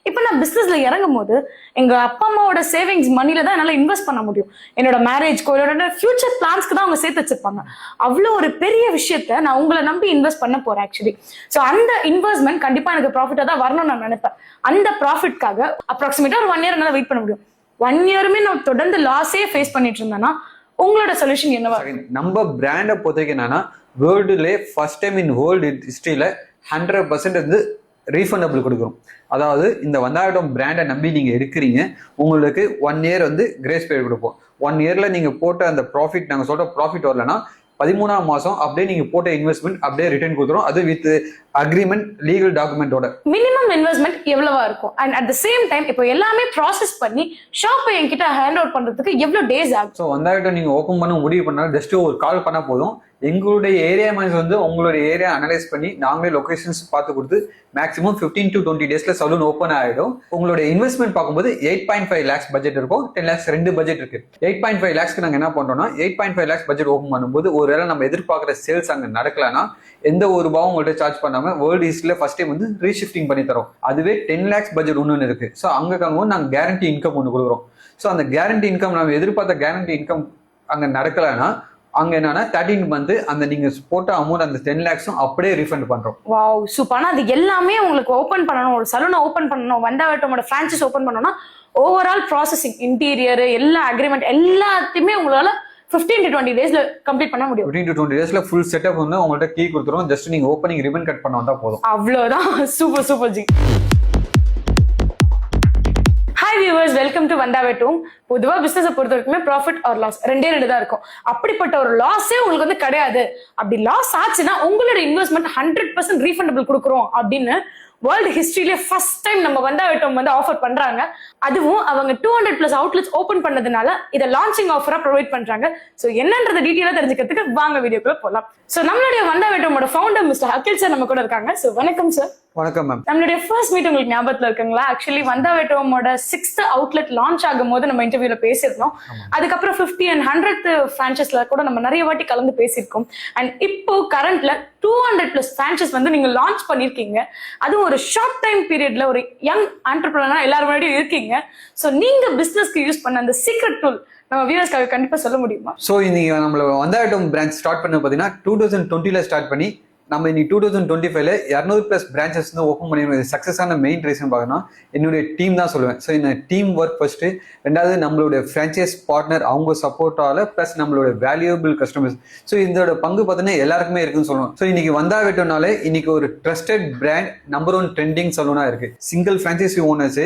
இப்போ நான் பிசினஸ்ல இறங்கும் போது எங்க அப்பா அம்மாவோட சேவிங்ஸ் மணில தான் என்னால இன்வெஸ்ட் பண்ண முடியும். என்னோட மேரேஜ்க்கோ என்னோட ஃபியூச்சர் பிளான்ஸ்க்கு தான் அவங்க சேர்த்து வச்சிருப்பாங்க. அவ்வளோ ஒரு பெரிய விஷயத்த நான் உங்களை நம்பி இன்வெஸ்ட் பண்ண போறேன் ஆக்சுவலி. ஸோ அந்த இன்வெஸ்ட்மெண்ட் கண்டிப்பா எனக்கு ப்ராஃபிட்டா தான் வரணும்னு நான் நினைப்பேன். அந்த ப்ராஃபிட்காக அப்ராக்சிமேட்டா ஒரு 1 year என்னால வெயிட் பண்ண முடியும். 1 yearமே நான் தொடர்ந்து லாஸே ஃபேஸ் பண்ணிட்டு இருந்தேன்னா உங்களோட சொல்யூஷன் என்னவா? நம்ம பிராண்டை பொறுத்தவரைக்கும் என்னன்னா வேர்ல்டுல ஃபர்ஸ்ட் டைம் இன் வேர்ல்டு ஹிஸ்டரியில 100% வந்து ரீஃபண்டபிள் கொடுக்குறோம். அதாவது இந்த வந்தாகட்டும் பிராண்டை நம்பி நீங்க இருக்கிறீங்க, உங்களுக்கு 1 year வந்து கிரேஸ் பீரியட் கொடுப்போம். 1 yearல நீங்க போட்ட அந்த ப்ராஃபிட், நாங்க சொல்ற ப்ராஃபிட் வரலன்னா 13ஆம் மாசம் அப்படியே நீங்க போட்ட இன்வெஸ்ட்மெண்ட் அப்படியே ரிட்டர்ன் கொடுத்துரும். அது வித் அக்ரிமெண்ட், லீகல் டாக்குமெண்டோட. மினிமம் இன்வெஸ்ட்மெண்ட் எவ்வளவா இருக்கும்? And at the same time இப்போ எல்லாமே ப்ராசஸ் பண்ணி ஷாப்பை என்கிட்ட ஹேண்ட் அவுட் பண்றதுக்கு எவ்வளவு டேஸ் ஆகும்? ஸோ வந்தாகட்டும் நீங்க ஓப்பன் பண்ண முடிவு பண்ணாலும் ஜஸ்ட் ஒரு கால் பண்ணா போதும். எங்களுடைய ஏரியா மேனேஜர் வந்து உங்களுடைய ஏரியா அனலைஸ் பண்ணி நாங்களே லொகேஷன்ஸ் பார்த்து கொடுத்து மேக்ஸிமம் 15 to 20 daysல சலூன் ஓப்பன் ஆயிடும். உங்களுடைய இன்வெஸ்ட்மெண்ட் பார்க்கும்போது 8.5 lakhs பட்ஜெட் இருக்கும், 10 lakhs 2 பட்ஜெட் இருக்கு. 8.5 lakhsக்கு நாங்க என்ன பண்றோம்னா 8.5 lakhs பட்ஜெட் ஓப்பன் பண்ணும்போது ஒருவேளை நம்ம எதிர்பார்க்குற சேல்ஸ் அங்க நடக்கலன்னா எந்த ஒரு ரூபாவும் உங்கள்கிட்ட சார்ஜ் பண்ணாம வேர்ல்டு ஹிஸ்டரியில ஃபர்ஸ்ட் டைம் வந்து ரீஷிஃப்டிங் பண்ணி தரோம். அதுவே 10 lakhs பட்ஜெட் ஒன்று இருக்கு. ஸோ அங்க காணும் நாங்கள் கேரண்டி இன்கம் ஒன்று கொடுக்குறோம். ஸோ அந்த கேரண்டி இன்கம் நம்ம எதிர்பார்த்த கேரண்டி இன்கம் அங்க நடக்கலன்னா அங்க என்னன்னா 13 month அந்த நீங்க போட்ட அமௌண்ட் அந்த 10 lakhsம் அப்படியே ரீஃபண்ட் பண்றோம். Wow super. ஆனா அது எல்லாமே உங்களுக்கு ஓபன் பண்ணணும், ஒரு சலூனை ஓபன் பண்ணணும், வந்தாகட்டமோட பிரான்ச்சைஸ் ஓபன் பண்ணணும்னா ஓவரால் ப்ராசஸிங், இன்டீரியர், எல்லா அக்ரிமெண்ட் எல்லாத்தையுமே உங்களால 15 to 20 daysல கம்ப்ளீட் பண்ண முடியும். 15 to 20 daysல ஃபுல் செட்டப் வந்து உங்கள்ட்ட கீ கொடுத்துரும். ஜஸ்ட் நீங்க ஓப்பனிங் ரிபன் கட் பண்ண வந்தா போதும். அவ்வளவுதான். Super super ji. Hi viewers, welcome to வந்தாகட்டும். பொதுவா பிசினஸை பொறுத்த வரைக்குமே ப்ராஃபிட் ஆர் லாஸ் ரெண்டே தான் இருக்கும். அப்படிப்பட்ட ஒரு லாஸே உங்களுக்கு வந்து கிடையாது. அப்படி லாஸ் ஆச்சுன்னா உங்களோட இன்வெஸ்ட்மெண்ட் 100% ரீஃபண்டபிள் கொடுக்குறோம் அப்படின்னு வேர்ல்டு ஹிஸ்டரியிலே ஃபர்ஸ்ட் டைம் நம்ம வந்தாகட்டும் வந்து ஆஃபர் பண்றாங்க. அதுவும் அவங்க 200+ outlets ஓபன் பண்ணதுனால இதை லான்ச்சிங் ஆஃபரா ப்ரொவைட் பண்றாங்க. ஸோ என்னன்றத டீட்டெயிலா தெரிஞ்சுக்கிறதுக்கு வாங்க வீடியோக்குள்ள போகலாம். ஸோ நம்மளுடைய வந்தாகட்டமோட ஃபவுண்டர் மிஸ்டர் அகில் சார் நம்ம கூட இருக்காங்க. ஸோ வணக்கம் சார். வணக்கம் மேம். நம்மளுடைய ஃபர்ஸ்ட் மீட் உங்களுக்கு ஞாபகத்துல இருக்குங்களா? ஆக்சுவலி வந்தாகட்டமோட 6th outlet லான்ச் ஆகும் போது நம்ம இன்டர்வியூல பேசியிருந்தோம். அதுக்கப்புறம் 50 and 100th பிரான்ச்சஸ்ல கூட நம்ம நிறைய வாட்டி கலந்து பேசியிருக்கோம். அண்ட் இப்போ கரண்ட்ல 200+ பிரான்ச்சஸ் வந்து நீங்க லான்ச் பண்ணிருக்கீங்க. அதுவும் ஒரு ஷார்ட் டைம் பீரியட்ல ஒரு யங் ஆண்டர்பிரனர் எல்லாரும் முன்னாடியும் இருக்கீங்க. ஸோ நீங்க பிசினஸ்க்கு யூஸ் பண்ண அந்த சீக்ரெட் டூல் நம்ம வியூவர்ஸ்க்காக கண்டிப்பா சொல்ல முடியுமா? ஸோ இன்னைக்கு நம்மள வந்தாகட்டும் பிரான்ச் ஸ்டார்ட் பண்ண பார்த்தீங்கன்னா 2020ல ஸ்டார்ட் பண்ணி நம்ம இன்னைக்கு 2025ல 200+ பிரான்ச்சஸ் வந்து ஓப்பன் பண்ணி சக்ஸஸான மெயின் ரீசன் பார்க்கணும் என்னுடைய டீம் தான் சொல்லுவேன். ஸோ இந்த டீம் ஒர்க் ஃபர்ஸ்ட், ரெண்டாவது நம்மளுடைய ஃப்ரான்ச்சைஸ் பார்ட்னர் அவங்க சப்போர்ட்டால ப்ளஸ் நம்மளுடைய வேல்யூபிள் கஸ்டமர்ஸ். ஸோ இதோட பங்கு பார்த்தீங்கன்னா எல்லாருக்குமே இருக்குன்னு சொல்லுவோம். ஸோ இன்னைக்கு வந்தாகட்டும்னாலே இன்னைக்கு ஒரு ட்ரஸ்டட் பிராண்ட் நம்பர் 1 ட்ரெண்டிங் சலூனா இருக்கு. சிங்கிள் ஃப்ரான்ச்சைசி ஓனர்ஸ்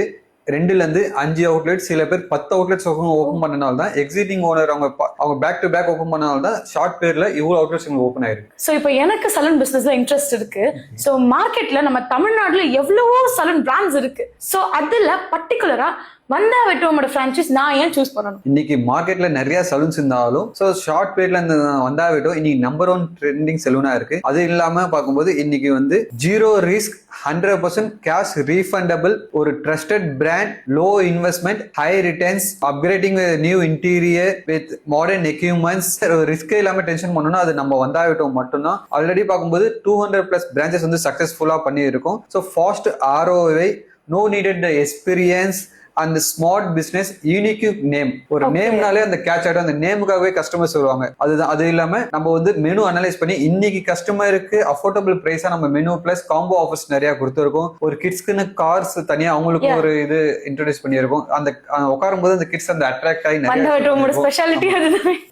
2ல இருந்து 5 outlets, சில பேர் 10 outlets ஓப்பன் பண்ணனால தான் எக்ஸிட்டிங் ஓனர் அவங்க பேக் டு பேக் ஓப்பன் பண்ணனால தான் ஷார்ட் பீரியட்ல இவ்வளவு outlets ஓப்பன் ஆயிருக்கு. ஸோ இப்போ எனக்கு சலூன் பிசினஸ்ல இன்ட்ரெஸ்ட் இருக்கு. ஸோ மார்க்கெட்ல நம்ம தமிழ்நாட்டுல எவ்வளவோ சலூன் பிராண்ட்ஸ் இருக்கு. ஸோ அதுல பர்டிகுலரா வந்தாகட்டமோட பிரான்ச்சைஸ் நான் ஏன் சூஸ் பண்ணணும்? இன்னைக்கு மார்க்கெட்ல நிறைய சலூன்ஸ் இருந்தாலும் ஸோ ஷார்ட் பீரியட்ல இந்த வந்தாகட்டும் இன்னைக்கு நம்பர் 1 ட்ரெண்டிங் சலூனா இருக்கு. அது இல்லாம பார்க்கும்போது இன்னைக்கு வந்து 0 risk 100% கேஷ் ரீஃபண்டபிள் ஒரு trusted brand, low investment, high returns, upgrading new interior with modern equipments. Risk இல்லாம டென்ஷன் பண்ணணும்னா அது நம்ம வந்தாகட்டும் மட்டும்தான். ஆல்ரெடி பார்க்கும்போது 200+ பிரான்ச்சஸ் வந்து சக்சஸ்ஃபுல்லா பண்ணி இருக்கும். So fast ROI, no needed experience அந்த ஸ்மார்ட் பிசினஸ், யூனிக் நேம். ஒரு நேம்னாலே அந்த கேட்ச் ஆகிடும். அந்த நேமுக்காகவே கஸ்டமர்ஸ் வருவாங்க. அதுதான். அது இல்லாம நம்ம வந்து மெனு அனலைஸ் பண்ணி இன்னைக்கு கஸ்டமருக்கு அஃபோர்டபுள் பிரைஸா நம்ம மெனு பிளஸ் காம்போ ஆஃபர்ஸ் நிறைய கொடுத்துருக்கோம். ஒரு கிட்ஸ்க்குன்னு கார்ஸ் தனியா அவங்களுக்கு ஒரு இது இன்ட்ரோடியூஸ் பண்ணியிருக்கோம். அந்த உட்காரும் போது அந்த கிட்ஸ் அந்த அட்ராக்ட் ஆகி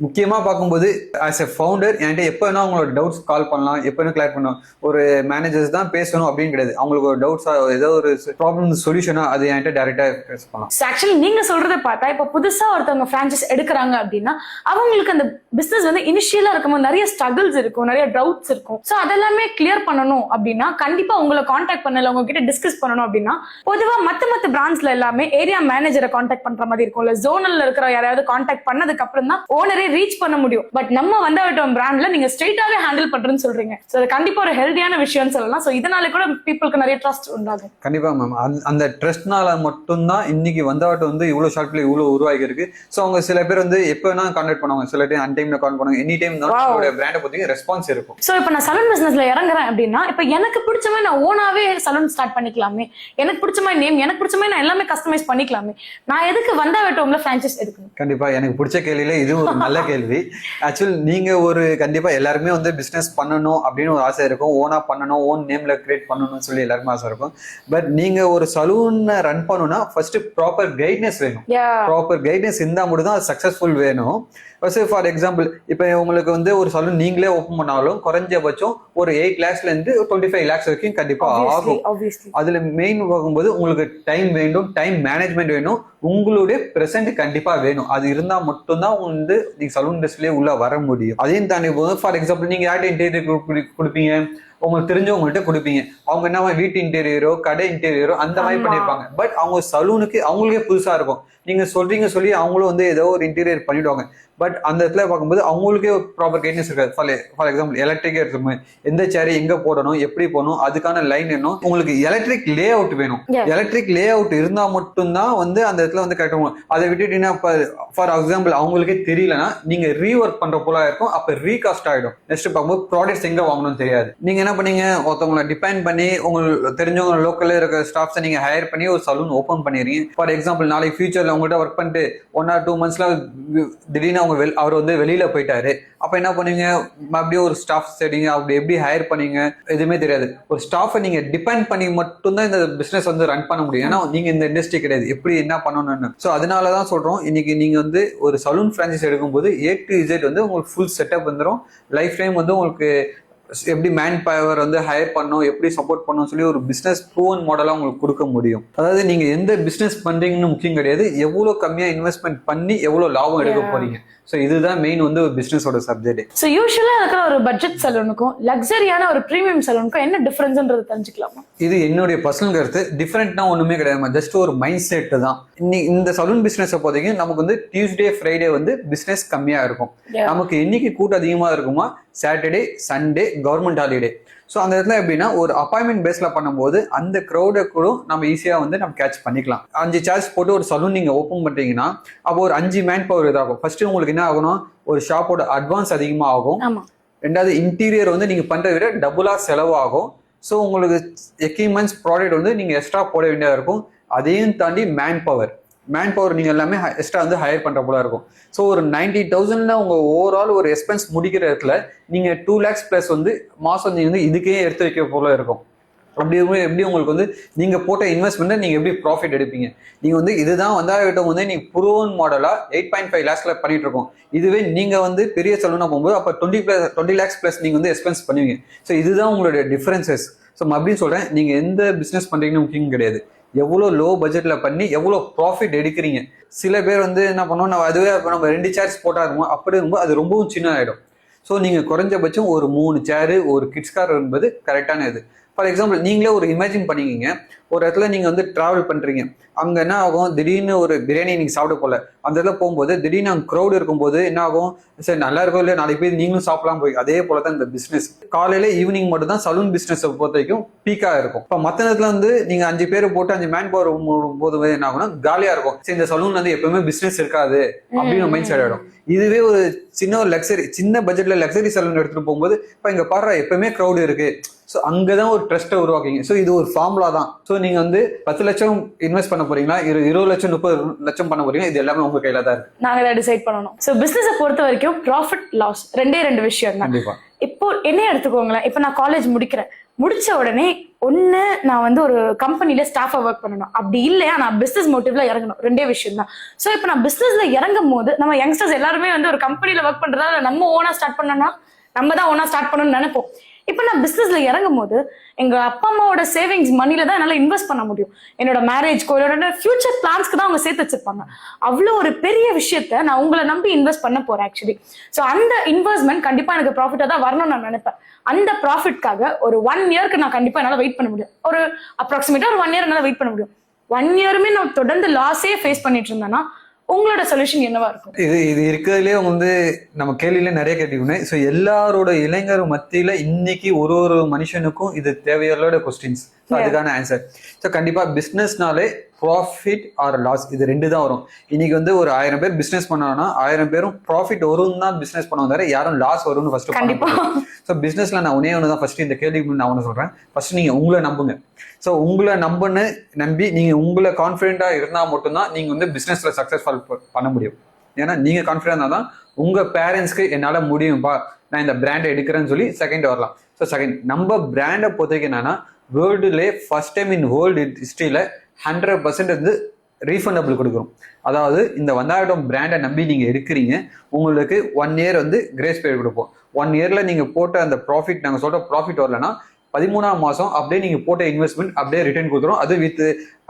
முக்கியமா பார்க்கும்போது ஆஸ் எ ஃபவுண்டர் என்கிட்ட எப்ப வேணா அவங்களோட டவுட்ஸ் கால் பண்ணலாம், எப்ப வேணும் கிளியர் பண்ணலாம். ஒரு மேனேஜர்ஸ் தான் பேசணும் அப்படின்னு கிடையாது. அவங்களுக்கு ஒரு டவுட்ஸா ஏதோ ஒரு ப்ராப்ளம் சொல்யூஷனா அது என்கிட்ட டைரக்டா பேச. ஆக்சுவலி நீங்க சொல்றத பார்த்தா இப்ப புதுசா ஒருத்தவங்க பிரான்ச்சைஸ் எடுக்கிறாங்க அப்படின்னா அவங்களுக்கு அந்த பிசினஸ் வந்து இனிஷியலா இருக்கும்போது நிறைய ஸ்ட்ரகிள்ஸ் இருக்கும், நிறைய டவுட்ஸ் இருக்கும். சோ அதெல்லாமே கிளியர் பண்ணணும் அப்படின்னா கண்டிப்பா உங்களை கான்டாக்ட் பண்ணல, உங்ககிட்ட டிஸ்கஸ் பண்ணணும் அப்படின்னா பொதுவா மத்த பிரான்ச்ல எல்லாமே ஏரியா மேனேஜரை கான்டாக்ட் பண்ற மாதிரி இருக்கும். இல்ல ஜோனல்ல இருக்கிற யாராவது கான்டாக்ட் பண்ணதுக்கு அப்புறம் தான் ஓனரே ரீச் பண்ண முடியும். பட் நம்ம வந்தாகட்டும் பிராண்ட்ல நீங்க ஸ்ட்ரெயிட்டாவே ஹேண்டில் பண்றேன்னு சொல்றீங்க. சோ அது கண்டிப்பா ஒரு ஹெல்தியான விஷயம்னு சொல்லலாம். சோ இதனால கூட பீப்புளுக்கு நிறைய ட்ரஸ்ட் உண்டாகும். கண்டிப்பா மேம். அந்த ட்ரஸ்ட்னால மட்டும்தான் இன்னைக்கு வந்தாவட்டும் வந்து இவ்வளவு ஷார்ட்ல இவ்வளவு உருவாகி இருக்கு. ஸோ அவங்க சில பேர் வந்து எப்போ வேணா கான்டாக்ட் பண்ணுவாங்க, சில டைம் அன்டைம்ல கால் பண்ணுவாங்க, எனி டைம் பிராண்டை பத்தி ரெஸ்பான்ஸ் இருக்கும். சோ இப்போ நான் சலூன் பிசினஸ்ல இறங்குறேன் அப்படின்னா இப்போ எனக்கு பிடிச்ச மாதிரி நான் ஓனாவே சலூன் ஸ்டார்ட் பண்ணிக்கலாமே, எனக்கு பிடிச்ச மாதிரி நேம், எனக்கு பிடிச்ச மாதிரி நான் எல்லாமே கஸ்டமைஸ் பண்ணிக்கலாமே, நான் எதுக்கு வந்தாவட்டோம்ல பிரான்ச்சைஸ் எடுக்கணும்? கண்டிப்பா எனக்கு பிடிச்ச கேள்வியில இது ஒரு நல்ல கேள்வி. ஆக்சுவலி நீங்க ஒரு கண்டிப்பா எல்லாருமே வந்து பிசினஸ் பண்ணணும் அப்படின்னு ஒரு ஆசை இருக்கும், ஓனா பண்ணணும், ஓன் நேம்ல கிரியேட் பண்ணணும்னு சொல்லி எல்லாருமே ஆசை இருக்கும். பட் நீங்க ஒரு சலூனை ரன் பண்ணணும்னா ஃபர்ஸ்ட் ப்ராப்பர் கைட்னஸ் வேணும். ப்ராப்பர் கைட்னஸ் இருந்தா மட்டும் தான் அது சக்சஸ்ஃபுல் வேணும். ஃபார் எக்ஸாம்பிள் இப்போ உங்களுக்கு வந்து ஒரு சலூன் நீங்களே ஓப்பன் பண்ணாலும் குறைஞ்சபட்சம் ஒரு 8 lakhsல இருந்து 25 lakhs வரைக்கும் கண்டிப்பா ஆகும். அதுல மெயின் பார்க்கும்போது உங்களுக்கு டைம் வேண்டும், டைம் மேனேஜ்மெண்ட் வேணும், உங்களுடைய பிரசன்ட் கண்டிப்பா வேணும். அது இருந்தா மட்டும்தான் வந்து நீங்க சலூன் இண்டஸ்ட்ரியிலே உள்ள வர முடியும். அதையும் தாண்டி போது ஃபார் எக்ஸாம்பிள் நீங்க யார்கிட்ட இன்டீரியர் கொடுப்பீங்க, உங்களுக்கு தெரிஞ்சவங்கள்ட்ட கொடுப்பீங்க. அவங்க என்ன வீட்டு இன்டீரியரோ கடை இன்டீரியரோ அந்த மாதிரி பண்ணிருப்பாங்க. பட் அவங்க சலூனுக்கு அவங்களுக்கே புதுசா இருக்கும். நீங்க சொல்றீங்க சொல்லி அவங்களும் வந்து ஏதோ ஒரு இன்டீரியர் பண்ணிடுவாங்க. பட் அந்த இடத்துல பார்க்கும்போது அவங்களுக்கே ப்ராப்பர் கைட்னஸ் இருக்காது. ஃபார் எக்ஸாம்பிள் எலக்ட்ரிக்கே எடுத்துக்கோங்க, எந்த சேரை எங்க போடணும், எப்படி போடணும், அதுக்கான லைன் வேணும். உங்களுக்கு எலக்ட்ரிக் லே அவுட் வேணும். எலக்ட்ரிக் லே அவுட் இருந்தா மட்டும்தான் வந்து அந்த இடத்துல வந்து கரெக்ட் ஆகும். அதை விட்டுட்டீங்கன்னா ஃபார் எக்ஸாம்பிள் அவங்களுக்கே தெரியலன்னா நீங்க ரீஒர்க் பண்ற போல இருக்கும், அப்ப ரீகாஸ்ட் ஆயிடும். நெக்ஸ்ட் பார்க்கும்போது ப்ராடக்ட்ஸ் எங்க வாங்கணும்னு தெரியாது. நீங்க என்ன பண்ணீங்க, ஒருத்தவங்களை டிபெண்ட் பண்ணி உங்களுக்கு தெரிஞ்சவங்க லோக்கல்ல இருக்க ஸ்டாஃப்ஸை நீங்க ஹையர் பண்ணி ஒரு சலூன் ஓப்பன் பண்ணிடுறீங்க. ஃபார் எக்ஸாம்பிள் நாளைக்கு ஃபியூச்சர்ல உங்கள்கிட்ட ஒர்க் பண்ணிட்டு 1 or 2 monthsல திடீர்னு அவர் வந்து வெளியில போயிட்டாரு. அப்ப என்ன பண்ணுவீங்க, மறுபடியும் ஒரு ஸ்டாஃப் சரிங்க அப்படி எப்படி ஹையர் பண்ணீங்க எதுவுமே தெரியாது. ஒரு ஸ்டாஃபை நீங்க டிபெண்ட் பண்ணி மட்டும்தான் இந்த பிசினஸ் வந்து ரன் பண்ண முடியும். ஏன்னா நீங்க இந்த இண்டஸ்ட்ரி கிடையாது, எப்படி என்ன பண்ணணும்னு. ஸோ அதனாலதான் சொல்றோம், இன்னைக்கு நீங்க வந்து ஒரு சலூன் பிரான்ச்சைஸ் எடுக்கும்போது A to Z வந்து உங்களுக்கு ஃபுல் செட்டப் வந்துடும். லைஃப் டைம் வந்து உங்களுக்கு எப்படி மேன் பவர் வந்து ஹையர் பண்ணும், எப்படி சப்போர்ட் பண்ணும் சொல்லி ஒரு பிசினஸ் ப்ரூவன் மாடலா உங்களுக்கு கொடுக்க முடியும். அதாவது நீங்க எந்த பிசினஸ் பண்றீங்கன்னு முக்கியம் கிடையாது, எவ்வளவு கம்மியா இன்வெஸ்ட்மெண்ட் பண்ணி எவ்வளவு லாபம் எடுக்க போறீங்க. ஸோ இதுதான் மெயின் வந்து ஒரு பிசினஸோட சப்ஜெக்ட். ஸோ யூஸ்வலா இருக்கிற ஒரு பட்ஜெட் சலூனுக்கும் லக்ஸரியான ஒரு பிரீமியம் சலூனுக்கும் என்ன டிஃபரன்ஸ்ன்றது தெரிஞ்சுக்கலாமா? இது என்னுடைய பர்சனல் கருத்து. டிஃபரெண்ட்னா ஒண்ணுமே கிடையாது, ஜஸ்ட் ஒரு மைண்ட் செட் தான். இந்த சலூன் பிசினஸ் போதைக்கு நமக்கு வந்து டியூஸ்டே ஃப்ரைடே வந்து பிசினஸ் கம்மியா இருக்கும். நமக்கு என்னைக்கு கூட்டம் அதிகமா இருக்குமா, Saturday Sunday government holiday. So அந்த இடத்துல எப்படின்னா ஒரு அப்பாயின்மெண்ட் பேஸ்ல பண்ணும்போது அந்த க்ரௌடை கூட நம்ம ஈஸியா வந்து நம்ம கேட்ச் பண்ணிக்கலாம். 5 சேர்ஸ் போட்டு ஒரு சலூன் நீங்க ஓப்பன் பண்றீங்கன்னா அப்போ ஒரு 5 மேன் பவர் இதாகும். ஃபர்ஸ்ட் உங்களுக்கு என்ன ஆகணும், ஒரு ஷாப்போட அட்வான்ஸ் அதிகமா ஆகும். ரெண்டாவது இன்டீரியர் வந்து நீங்க பண்றதை விட டபுளா செலவாகும். ஸோ உங்களுக்கு எக்யூப்மெண்ட்ஸ் ப்ராடக்ட் வந்து நீங்க எக்ஸ்ட்ரா போட வேண்டியதா இருக்கும். அதையும் தாண்டி மேன் பவர் நீங்க எல்லாமே எக்ஸ்ட்ரா வந்து ஹையர் பண்ற போல இருக்கும். ஸோ ஒரு 90,000ல உங்க ஓவரால் ஒரு எக்ஸ்பென்ஸ் முடிக்கிற இடத்துல நீங்க 2 lakhs பிளஸ் வந்து மாசம் நீங்க வந்து இதுக்கே எடுத்து வைக்க போல இருக்கும். அப்படி எப்படி உங்களுக்கு வந்து நீங்க போட்ட இன்வெஸ்ட்மெண்ட் நீங்க எப்படி ப்ராஃபிட் எடுப்பீங்க? நீங்க வந்து இதுதான் வந்தாவிட்டம் வந்து நீங்க ப்ரூவன் மாடலா 8.5 lakhsல பண்ணிட்டு இருக்கோம். இதுவே நீங்க வந்து பெரிய சலூனா போகும்போது அப்ப 20 lakhs பிளஸ் நீங்க வந்து எக்ஸ்பென்ஸ் பண்ணுவீங்க. ஸோ இதுதான் உங்களுடைய டிஃபரன்சஸ். ஸோ அப்படின்னு சொல்றேன், நீங்க எந்த பிசினஸ் பண்றீங்கன்னு முக்கியம் கிடையாது, எவ்வளோ லோ பட்ஜெட்ல பண்ணி எவ்வளோ ப்ராஃபிட் எடுக்கிறீங்க. சில பேர் வந்து என்ன பண்ணுவோம், நம்ம அதுவே நம்ம 2 சேர்ஸ் போட்டா இருக்கும், அப்படி இருக்கும்போது அது ரொம்பவும் சின்ன ஆயிடும். ஸோ நீங்க குறைஞ்சபட்சம் ஒரு 3 சேரு ஒரு கிட்ஸ் கார் என்பது கரெக்டான இது. ஃபார் எக்ஸாம்பிள் நீங்களே ஒரு இமேஜின் பண்ணிக்கிங்க, ஒரு இடத்துல நீங்க வந்து டிராவல் பண்றீங்க, அங்க என்ன ஆகும், திடீர்னு ஒரு பிரியாணி நீங்க சாப்பிட போல அந்த இடத்துல போகும்போது திடீர்னு அங்கே க்ரௌட் இருக்கும்போது என்ன ஆகும், சரி நல்லா இருக்கும் இல்லையா, நாளைக்கு போய் நீங்களும் சாப்பிடலாம் போய். அதே போலதான் இந்த பிசினஸ் காலையில ஈவினிங் மட்டும் தான் சலூன் பிசினஸ் பொறுத்த வரைக்கும் பீக்கா இருக்கும். இப்போ மற்ற நேரத்துல வந்து நீங்க 5 பேர் போட்டு 5 மேன் பவர் போது என்ன ஆகும்னா காலியா இருக்கும். சரி இந்த சலூன் வந்து எப்பவுமே பிசினஸ் இருக்காது அப்படின்னு மைண்ட் செட் ஆயிடும். இதுவே ஒரு சின்ன ஒரு லக்ஸரி, சின்ன பட்ஜெட்ல லக்ஸரி சலூன் எடுத்துட்டு போகும்போது இப்போ இங்க பாடுற எப்பவுமே க்ரௌட் இருக்கு. ஸோ அங்கதான் ஒரு ட்ரஸ்ட்டை உருவாக்குங்க. ஸோ இது ஒரு ஃபார்முலா தான். ஸோ நீங்க வந்து 10 லட்சம் இன்வெஸ்ட் பண்ண போறீங்களா, 20 லட்சம் 30 லட்சம் பண்ண போறீங்க, இது எல்லாமே உங்க கையில தான் இருக்கு. நாங்க தான் டிசைட் பண்ணணும். ஸோ பிசினஸை பொறுத்த வரைக்கும் ப்ராஃபிட் லாஸ் ரெண்டு விஷயம் தான். கண்டிப்பா. இப்போ என்ன எடுத்துக்கோங்களேன், இப்போ நான் காலேஜ் முடிச்ச உடனே ஒன்னு நான் வந்து ஒரு கம்பெனில ஸ்டாஃபா ஒர்க் பண்ணணும், அப்படி இல்லையா நான் பிசினஸ் மோட்டிவ்ல இறங்கணும். 2 விஷயம் தான். ஸோ இப்போ நான் பிசினஸ்ல இறங்கும் போது நம்ம யங்ஸ்டர்ஸ் எல்லாருமே வந்து ஒரு கம்பெனில ஒர்க் பண்றதா நம்ம ஓனா ஸ்டார்ட் பண்ணோம்னா நம்ம தான் ஓனா ஸ்டார்ட் பண்ணணும்னு நினைப்போம். இப்போ நான் பிசினஸ்ல இறங்கும் போது எங்க அப்பா அம்மாவோட சேவிங்ஸ் மணில தான் என்னால இன்வெஸ்ட் பண்ண முடியும். என்னோட மேரேஜ்க்கோ என்னோட ஃபியூச்சர் பிளான்ஸ்க்கு தான் அவங்க சேர்த்து வச்சிருப்பாங்க. அவ்வளோ ஒரு பெரிய விஷயத்த நான் உங்களை நம்பி இன்வெஸ்ட் பண்ண போறேன் ஆக்சுவலி. ஸோ அந்த இன்வெஸ்ட்மெண்ட் கண்டிப்பா எனக்கு ப்ராஃபிட்டா தான் வரணும்னு நான் நினைப்பேன். அந்த ப்ராஃபிட்காக ஒரு 1 இயர்க்கு நான் கண்டிப்பா என்னால வெயிட் பண்ண முடியும். ஒரு அப்ராக்சிமேட்டா ஒரு 1 இயர் என்னால வெயிட் பண்ண முடியும். 1 இயருமே நான் தொடர்ந்து லாஸே ஃபேஸ் பண்ணிட்டு இருந்தேன்னா உங்களோட சொல்யூஷன் என்னவா இருக்கும்? இது இருக்கிறதுலே வந்து நம்ம கேள்வியில நிறைய கேட்டுக்கணும். ஸோ எல்லாரோட இளைஞர் மத்தியில இன்னைக்கு ஒரு மனுஷனுக்கும் இது தேவையான கொஸ்டின்ஸ், அதுக்கான ஆன்சர். ஸோ கண்டிப்பா பிசினஸ்னாலே ப்ராஃபிட் ஆர் லாஸ், இது ரெண்டு தான் வரும். இன்னைக்கு வந்து ஒரு 1000 பேர் பிசினஸ் பண்ணாங்கன்னா 1000 பேரும் ப்ராஃபிட் வரும் தான் பிசினஸ் பண்ணுவாங்க, தவிர யாரும் லாஸ் வரும்னு ஃபர்ஸ்ட். ஸோ பிசினஸ்ல நான் ஒன்று தான் ஃபர்ஸ்ட், இந்த கேள்விக்கு நான் ஒன்று சொல்றேன். ஃபர்ஸ்ட் நீங்க உங்களை நம்புங்க. ஸோ உங்களை நம்பி நீங்க உங்களை கான்ஃபிடென்ட்டா இருந்தா மட்டும்தான் நீங்க வந்து பிசினஸ்ல சக்சஸ்ஃபுல் பண்ண முடியும். ஏன்னா நீங்க கான்ஃபிடென்ட் தான் உங்க பேரண்ட்ஸ்க்கு என்னால முடியும்பா, நான் இந்த பிராண்டை எடுக்கிறேன்னு சொல்லி செகண்ட் வரலாம். ஸோ செகண்ட் நம்ம பிராண்டை பொறுத்தவரைக்கும் என்னன்னா, வேர்ல்டுலே ஃபர்ஸ்ட் டைம் இன் வேர்ல்டு ஹிஸ்டரியில 100% வந்து ரீஃபண்டபிள் கொடுக்குறோம். அதாவது இந்த வந்தாவிட்டம் பிராண்டை நம்பி நீங்க எடுக்கிறீங்க, உங்களுக்கு 1 year வந்து கிரேஸ் பீரியட் கொடுப்போம். 1 yearல நீங்க போட்ட அந்த ப்ராஃபிட், நாங்க சொல்ற ப்ராஃபிட் வரலன்னா 13ஆம் மாசம் அப்படியே நீங்க போட்ட இன்வெஸ்ட்மெண்ட் அப்படியே ரிட்டர்ன் கொடுத்துரும். அது வித்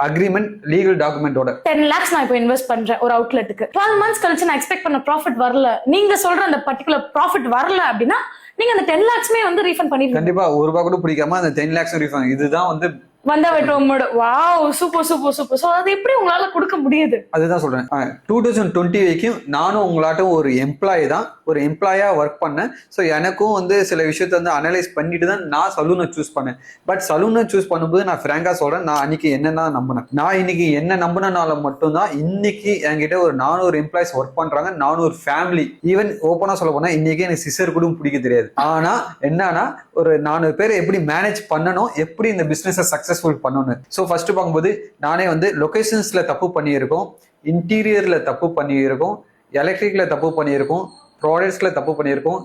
அக்ரிமெண்ட், லீகல் டாக்குமெண்டோட. 10 lakhs நான் இப்போ இன்வெஸ்ட் பண்றேன் ஒரு அவுட்லெட்டுக்கு. 12 months கழிச்சு நான் எக்ஸ்பெக்ட் பண்ண ப்ராஃபிட் வரல, நீங்க சொல்ற அந்த பர்டிகுலர் ப்ராஃபிட் வரல அப்படின்னா நீங்க அந்த 10 lakhsமே வந்து ரீஃபண்ட் பண்ணிடுங்க. கண்டிப்பா ₹1 கூட பிடிக்காம அந்த 10 lakhs ரீஃபண்ட். இதுதான் வந்து வந்தாவிட்டோமோட wow, super super super. So அது எப்படி உங்களால கொடுக்க முடியுது? அதுதான் சொல்றேன். 2020 வரைக்கும் நானும் உங்களாட்டும் ஒரு எம்ப்ளாயி தான், ஒரு எம்ப்ளாயா ஒர்க் பண்ணேன். ஸோ எனக்கும் வந்து சில விஷயத்த வந்து அனலைஸ் பண்ணிட்டு தான் நான் சலூனை சூஸ் பண்ணேன். பட் சலூனை சூஸ் பண்ணும்போது நான் ஃப்ராங்கா சொல்றேன், நான் அன்னைக்கு என்னன்னா நம்பினேன். நான் இன்னைக்கு என்ன நம்பினால மட்டும்தான் இன்னைக்கு என்கிட்ட ஒரு 400 எம்ப்ளாயிஸ் ஒர்க் பண்றாங்க, 400 ஃபேமிலி. ஈவன் ஓப்பனா சொல்ல போனா இன்னைக்கு எனக்கு சிசர் கூட பிடிக்க தெரியாது. ஆனா என்னன்னா ஒரு 400 பேரை எப்படி மேனேஜ் பண்ணணும், எப்படி இந்த பிசினஸ் சக்சஸ்ஃபுல் பண்ணணும். ஸோ ஃபர்ஸ்ட் பார்க்கும்போது நானே வந்து லொகேஷன்ஸ்ல தப்பு பண்ணியிருக்கோம், இன்டீரியர்ல தப்பு பண்ணியிருக்கோம், எலக்ட்ரிக்ல தப்பு பண்ணியிருக்கோம், ப்ராடக்ட்ஸ்ல தப்பு பண்ணியிருக்கோம்.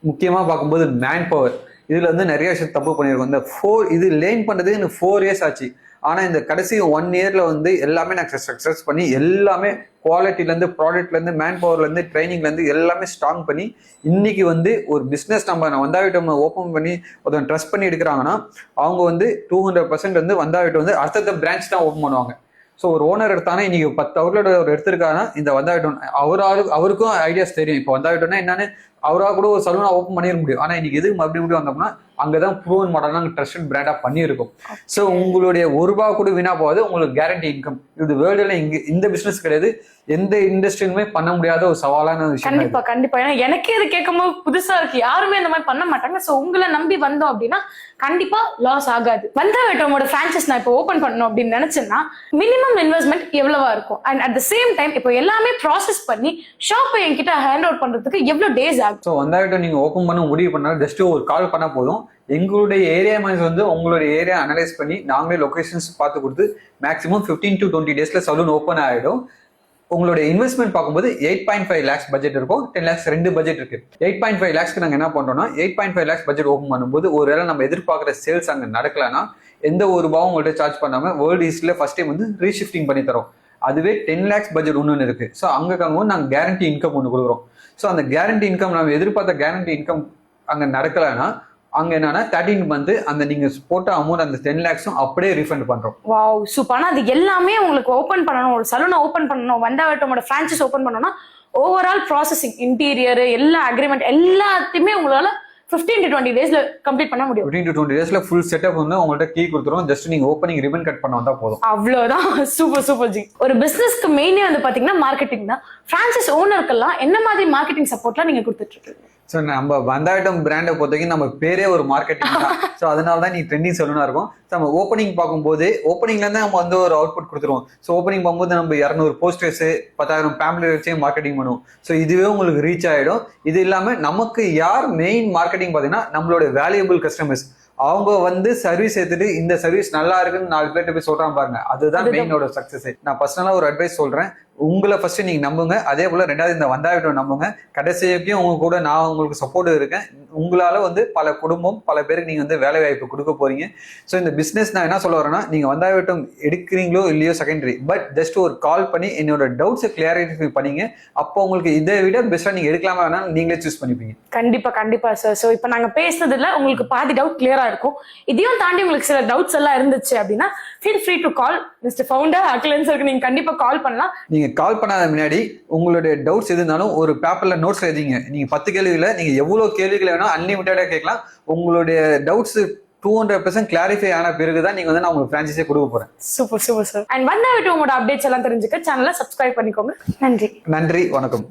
முக்கியமா பார்க்கும்போது மேன் பவர், இதுல வந்து நிறைய விஷயம் தப்பு பண்ணியிருக்கோம். இந்த இது லேர்ன் பண்றது எனக்கு 4 years ஆச்சு. ஆனா இந்த கடைசி 1 yearல வந்து எல்லாமே நான் சக்சஸ் பண்ணி, எல்லாமே குவாலிட்டில இருந்து, ப்ராடக்ட்ல இருந்து, மேன் பவர்ல இருந்து, ட்ரைனிங்ல இருந்து எல்லாமே ஸ்ட்ராங் பண்ணி இன்னைக்கு வந்து ஒரு பிசினஸ் நம்ம வந்தாவிட்டம் ஓப்பன் பண்ணி ஒருத்தன் ட்ரஸ்ட் பண்ணி எடுக்கிறாங்கன்னா அவங்க வந்து 200% வந்து வந்தாவிட்டம் வந்து அடுத்த பிரான்ச் தான் ஓப்பன் பண்ணுவாங்க. ஸோ ஒரு ஓனர் எடுத்தானா இன்னைக்கு 10 அவுட்லெட் அவர் எடுத்திருக்காங்கன்னா இந்த வந்தாவிட்டம் அவருக்கும் ஐடியாஸ் தெரியும். இப்போ வந்தாவிட்டோம்னா என்னன்னு அவராக கூட ஒரு சலூனா ஓப்பன் பண்ணிட முடியும். ஆனா இன்னைக்கு எதுக்கு மறுபடியும் வந்தோம்னா அங்கதான் ப்ரூவன் மாடல் நாங்கள் ட்ரஸ்டட் பிராண்டா பண்ணியிருக்கோம். ஸோ உங்களுடைய ₹1 கூட வீணா போகாது, உங்களுக்கு கேரண்டி இன்கம். இது வேர்ல்டுல இங்க இந்த பிசினஸ் கிடையாது, எந்த இண்டஸ்ட்ரியுமே பண்ண முடியாத ஒரு சவாலான விஷயம். கண்டிப்பா கண்டிப்பா. ஏன்னா எனக்கே இது கேட்கும்போது புதுசா இருக்கு, யாருமே இந்த மாதிரி பண்ண மாட்டாங்க. சோ உங்களை நம்பி வந்தோம் அப்படின்னா கண்டிப்பா லாஸ் ஆகாது. வந்தாவிட்டோமோட பிரான்சைஸ் நான் இப்போ ஓபன் பண்ணணும் அப்படின்னு நினைச்சேன்னா மினிமம் இன்வெஸ்ட்மெண்ட் எவ்வளவா இருக்கும்? And at the same time இப்போ எல்லாமே ப்ராசஸ் பண்ணி ஷாப்பை என்கிட்ட ஹேண்ட் அவுட் பண்றதுக்கு எவ்வளவு டேஸ் ஆகும்? ஸோ வந்தாவிட்டம் நீங்க ஓப்பன் பண்ண முடிவு பண்ணா ஜஸ்ட் ஒரு கால் பண்ணா போதும். எங்களுடைய ஏரியா மேனேஜர் வந்து உங்களுடைய ஏரியா அனலைஸ் பண்ணி நாங்களே லொகேஷன்ஸ் பார்த்து கொடுத்து மேக்ஸிமம் 15 to 20 daysல சலூன் ஓப்பன் ஆகிடும். உங்களுடைய இன்வெஸ்ட்மெண்ட் பார்க்கும்போது 8.5 lakhs பட்ஜெட் இருக்கும், 10 lakhs 2 பட்ஜெட் இருக்கு. 8.5 lakhsக்கு நாங்க என்ன பண்றோம்னா 8.5 lakhs பட்ஜெட் ஓப்பன் பண்ணும்போது ஒருவேளை நம்ம எதிர்பார்க்குற சேல்ஸ் அங்க நடக்கலன்னா எந்த ஒரு ரூபாவும் உங்கள்கிட்ட சார்ஜ் பண்ணாம வேர்ல்டு ஹிஸ்டரியில ஃபர்ஸ்ட் டைம் வந்து ரீஷிஃப்டிங் பண்ணி தரோம். அதுவே 10 lakhs பட்ஜெட் ஒன்று இருக்கு. ஸோ அங்க காங்கும்போது நாங்கள் கேரண்டி இன்கம் ஒன்று கொடுக்குறோம். ஸோ அந்த கேரண்டி இன்கம் நம்ம எதிர்பார்த்த கேரண்டி இன்கம் அங்க நடக்கலைன்னா அங்க என்னன்னா 13 month அந்த நீங்க போட்ட அமௌண்ட் அந்த 10 lakhsம் அப்படியே ரீஃபண்ட் பண்றோம். Wow super. ஆனா அது எல்லாமே உங்களுக்கு ஓபன் பண்ணணும், ஒரு சலூனை ஓபன் பண்ணணும், வந்தாவிட்டோமோட பிரான்சைஸ் ஓபன் பண்ணணும்னா ஓவரால் ப்ராசஸிங், இன்டீரியர், எல்லா அக்ரிமெண்ட் எல்லாத்தையுமே உங்களால 15 to 20 daysல கம்ப்ளீட் பண்ண முடியும். 15 to 20 daysல ஃபுல் செட்டப் வந்து உங்கள்ட்ட கீ கொடுத்துரும். ஜஸ்ட் நீங்க ஓப்பனிங் ரிபன் கட் பண்ண வந்தா போதும். அவ்வளவுதான். Super super G. ஒரு பிசினஸ்க்கு மெயினே வந்து பாத்தீங்கன்னா மார்க்கெட்டிங் தான். பிரான்சைஸ் ஓனருக்கெல்லாம் என்ன மாதிரி மார்க்கெட்டிங் சப்போர்ட்லாம் நீங்க கொடுத்துட்டு இருக்கீங்க? ஸோ நம்ம வந்தாவிட்டம் பிராண்டை பொறுத்தவரைக்கும் நம்ம பேரே ஒரு மார்க்கெட்டிங் தான். ஸோ அதனால தான் நீ ட்ரெண்டிங் சலூனா இருக்கும். நம்ம ஓப்பனிங் பார்க்கும்போது ஓப்பனிங்ல இருந்து நம்ம வந்து ஒரு அவுட்புட் கொடுத்துருவோம். ஸோ ஓப்பனிங் பார்க்கும்போது நம்ம 200 போஸ்டர்ஸ் 10,000 பேம்ப்ளெட் வச்சே மார்க்கெட்டிங் பண்ணுவோம். ஸோ இதுவே உங்களுக்கு ரீச் ஆயிடும். இது இல்லாம நமக்கு யார் மெயின் மார்க்கெட்டிங் பார்த்தீங்கன்னா நம்மளோட வேல்யூபிள் கஸ்டமர்ஸ். அவங்க வந்து சர்வீஸ் எடுத்துட்டு இந்த சர்வீஸ் நல்லா இருக்குன்னு 4 பேர்ட்ட போய் சொல்றாங்க பாருங்க, அதுதான் மெயினோட சக்சஸ். நான் பர்சனலா ஒரு அட்வைஸ் சொல்றேன், உங்களை ஃபர்ஸ்ட் நீங்க நம்புங்க, அதே போல 2வது இந்த வந்தாவிட்டம் நம்புங்க. கடைசியும் உங்க கூட நான் உங்களுக்கு சப்போர்ட் இருக்கேன். உங்களால வந்து பல குடும்பம், பல பேருக்கு நீங்க வந்து வேலை வாய்ப்பு கொடுக்க போறீங்க. ஸோ இந்த பிசினஸ் நான் என்ன சொல்ல வரேன்னா, நீங்க வந்தாவிட்டம் எடுக்கிறீங்களோ இல்லையோ செகண்டரி, பட் ஜஸ்ட் ஒரு கால் பண்ணி என்னோட டவுட்ஸை கிளியரிஃபை பண்ணீங்க. அப்போ உங்களுக்கு இதை விட பெஸ்டா நீங்க எடுக்கலாமா வேணா நீங்களே சூஸ் பண்ணிப்பீங்க. கண்டிப்பா கண்டிப்பா சார். ஸோ இப்போ நாங்க பேசுனதுல உங்களுக்கு பாதி டவுட் கிளியரா இருக்கும். இதையும் தாண்டி உங்களுக்கு சில டவுட்ஸ் எல்லாம் இருந்துச்சு அப்படின்னா feel free to call mister founder அகிலன்சருக்கு. நீங்க கண்டிப்பா கால் பண்ணலாம். நீங்க கால் பண்ணாத முன்னாடி உங்களுடைய டவுட்ஸ் எதுனாலும் ஒரு பேப்பர்ல நோட்ஸ் எழுதிங்க. நீங்க 10 கேள்விகளை நீங்க எவ்வளவு கேள்விகளை வேணா அன்லிமிட்டடா கேட்கலாம். உங்களுடைய டவுட்ஸ் 200% கிளாரிஃபை ஆன பிறகுதான் நீங்க வந்து நான் உங்களுக்கு பிரான்சைஸே கொடுக்க போறேன். Super super sir. அண்ட் வந்தாவிட்டம் உங்களோட அப்டேட்ஸ் எல்லாம் தெரிஞ்சுக்க சேனலை சப்ஸ்கிரைப் பண்ணிக்கோங்க. நன்றி. நன்றி, வணக்கம்.